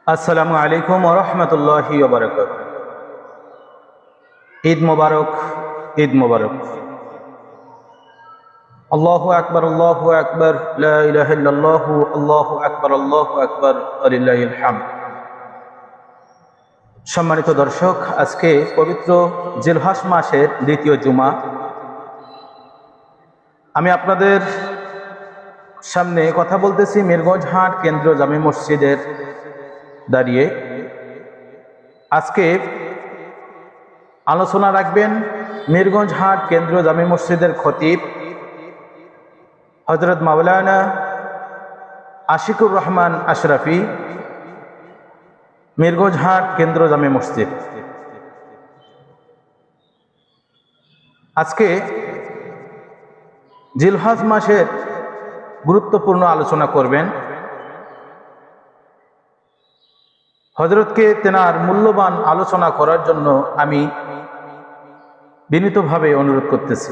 আসসালামু আলাইকুম ওয়া রাহমাতুল্লাহি ওয়া বারাকাতুহু। ঈদ মোবারক, ঈদ মোবারক। আল্লাহু আকবার, আল্লাহু আকবার, লা ইলাহা ইল্লাল্লাহু, আল্লাহু আকবার, আল্লাহু আকবার, ওয়ালিল্লাহিল হামদ। সম্মানিত দর্শক, আজকে পবিত্র জিলহজ মাসের দ্বিতীয় জুমা। আমি আপনাদের সামনে কথা বলতেছি মিরগঞ্জ হাট কেন্দ্রীয় জামে মসজিদের দাঁড়িয়ে। আজকে আলোচনা রাখবেন মিরগঞ্জ হাট কেন্দ্রীয় জামে মসজিদের খতিব হযরত মাওলানা আশিকুর রহমান আশরাফি, মিরগঞ্জ হাট কেন্দ্রীয় জামে মসজিদ। আজকে জিলহজ মাসের গুরুত্বপূর্ণ আলোচনা করবেন। হযরতকে তেনার মূল্যবান আলোচনা করার জন্য আমি বিনীতভাবে অনুরোধ করতেছি।